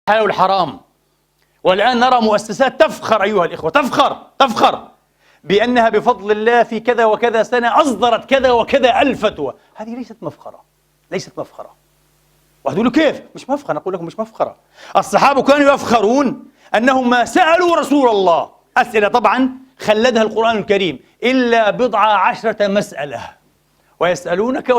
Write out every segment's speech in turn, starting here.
الحلال والحرام. والآن نرى مؤسسات تفخر أيها الإخوة، تفخر بأنها بفضل الله في كذا وكذا سنة أصدرت كذا وكذا ألف فتوى. هذه ليست مفخرة. وهتقولوا كيف؟ مش مفخرة. نقول لكم مش مفخرة. الصحابة كانوا يفخرون أنهم ما سألوا رسول الله أسئلة طبعا خلدها القرآن الكريم إلا 14 مسألة، ويسألونك.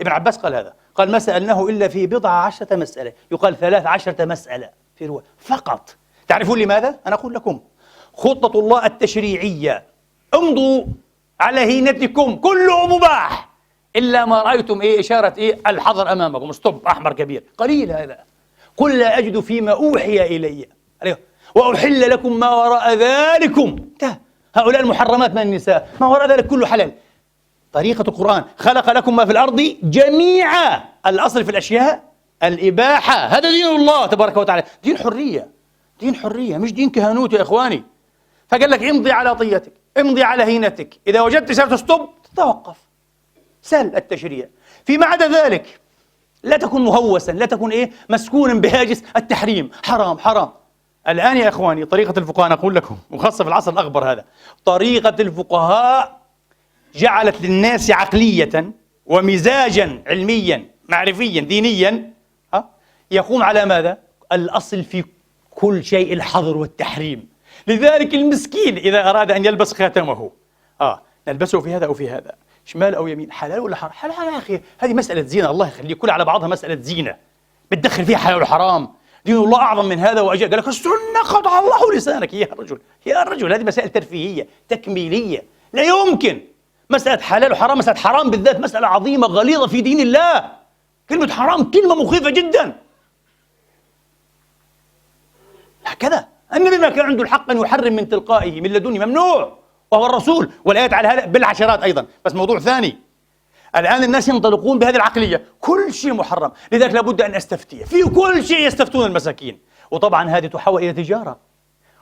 ابن عباس قال هذا، قال ما سألناه إلا في 14 مسألة، يقال 13 مسألة في رواية فقط. تعرفون لماذا؟ أنا أقول لكم، خطة الله التشريعية: امضوا على هينتكم، كله مباح إلا ما رأيتم إشارة الحظر أمامكم، ستوب أحمر كبير، قليل هذا. قل لا أجد فيما أوحي إلي وأحل لكم ما وراء ذلكم. هؤلاء المحرمات من النساء، ما وراء ذلك كله حلال. طريقة القرآن: خلق لكم ما في الأرض جميعا. الأصل في الأشياء الإباحة. هذا دين الله تبارك وتعالى، دين حرية مش دين كهنوت يا إخواني. فقال لك امضي على طيتك، امضي على هينتك، إذا وجدت إشارة ستوب تتوقف. سهل التشريع. فيما عدا ذلك لا تكن مهوسا، لا تكن مسكونا بهاجس التحريم، حرام. الآن يا إخواني طريقة الفقهاء، نقول لكم وخاصة في العصر الأخبر هذا، طريقة الفقهاء جعلت للناس عقلية ومزاجا علميا معرفيا دينيا يقوم على ماذا؟ الأصل في كل شيء الحظر والتحريم. لذلك المسكين إذا أراد أن يلبس خاتمه نلبسه في هذا أو في هذا، شمال أو يمين، حلال ولا حرام؟ حلال يا أخي، هذه مسألة زينة، الله يخليك، كل على بعضها مسألة زينة، بتدخل فيها حلال وحرام. دين الله أعظم من هذا وأجل. قال لك السنة قطع الله لسانك. يا رجل هذه مسائل ترفيهية تكميلية، لا يمكن. مسألة حلال وحرام، مسألة حرام بالذات مسألة عظيمة غليظة في دين الله. كلمة حرام كلمة مخيفة جدا. هكذا النبي ما كان عنده الحق أن يحرم من تلقائه من لدنه، ممنوع، وهو الرسول، والآيات على هذا بالعشرات أيضا، بس موضوع ثاني. الآن الناس ينطلقون بهذه العقلية، كل شيء محرم، لذلك لابد أن أستفتي في كل شيء، يستفتون المساكين. وطبعا هذه تحول إلى تجارة.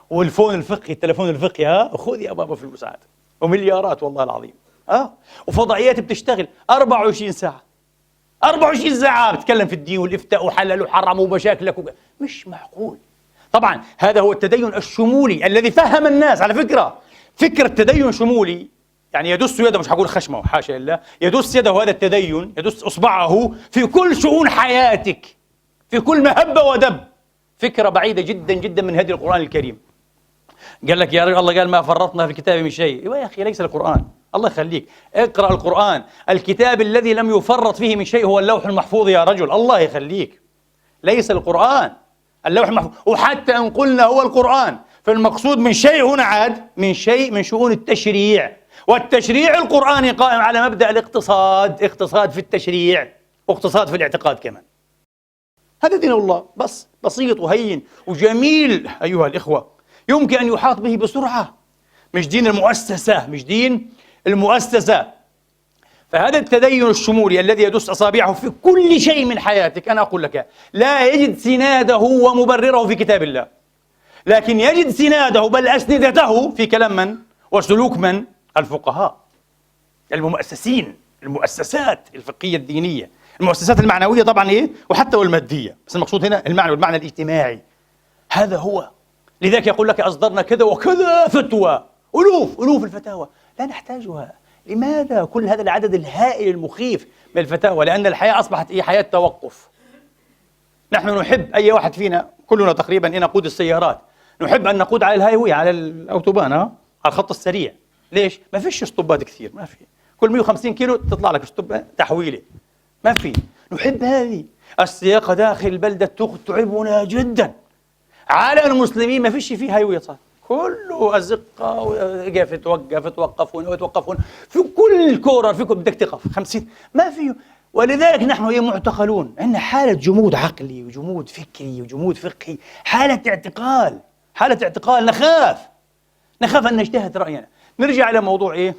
والفون الفقهي، التلفون الفقهي، خذ يا بابا فلوس عاد، ومليارات والله العظيم. وفضائيات بتشتغل 24 ساعة 24 ساعة بتتكلم في الدين والإفتاء وحلل وحرم ومشاكلك مش معقول. طبعا هذا هو التدين الشمولي الذي فهم الناس. على فكرة تدين شمولي يعني يدس يده، مش هقول خشمه حاشا لله، يدس يده، هذا التدين يدس إصبعه في كل شؤون حياتك، في كل مهب ودب. فكرة بعيدة جدا جدا من هدي القرآن الكريم. قال لك يا رجل الله قال ما فرطنا في الكتاب من شيء. يا أخي ليس القرآن، الله يخليك اقرأ القرآن، الكتاب الذي لم يفرط فيه من شيء هو اللوح المحفوظ يا رجل، الله يخليك، ليس القرآن، اللوح المحفوظ. وحتى إن قلنا هو القرآن، فالمقصود من شيء هنا عاد من شيء من شؤون التشريع. والتشريع القرآني قائم على مبدأ الاقتصاد، اقتصاد في التشريع واقتصاد في الاعتقاد كمان. هذا دين الله، بس بسيط وهين وجميل أيها الإخوة، يمكن أن يحاط به بسرعة. مش دين المؤسسة. فهذا التدين الشمولي الذي يدس أصابعه في كل شيء من حياتك، أنا أقول لك لا يجد سناده ومبرره في كتاب الله، لكن يجد سناده بل أسندته في كلام من؟ وسلوك من؟ الفقهاء المؤسسين، المؤسسات الفقهية الدينية، المؤسسات المعنوية طبعا وحتى والمادية، بس المقصود هنا المعنى والمعنى الاجتماعي. هذا هو. لذلك يقول لك أصدرنا كذا وكذا فتوى، ألوف الفتاوى لا نحتاجها. لماذا كل هذا العدد الهائل المخيف من الفتاوى؟ لأن الحياة أصبحت حياة توقف. نحن نحب، أي واحد فينا، كلنا تقريبا نقود السيارات، نحب أن نقود على الهايوي، على الأوتوبان، على الخط السريع. ليش؟ ما فيش اسطوبات كثير، ما في، كل 150 كيلو تطلع لك اسطوبة تحويلة، ما في. نحب هذه السياقة داخل البلدة، تعبنا جدا. على المسلمين ما فيش فيه هايوي صار، كله أزقة، وقف توقف في كل كورة، في كل بدك تقف 50 ما فيه. ولذلك نحن معتقلون، عندنا حالة جمود عقلي وجمود فكري وجمود فقهي، حالة اعتقال. نخاف أن نجتهد رأينا. نرجع إلى موضوع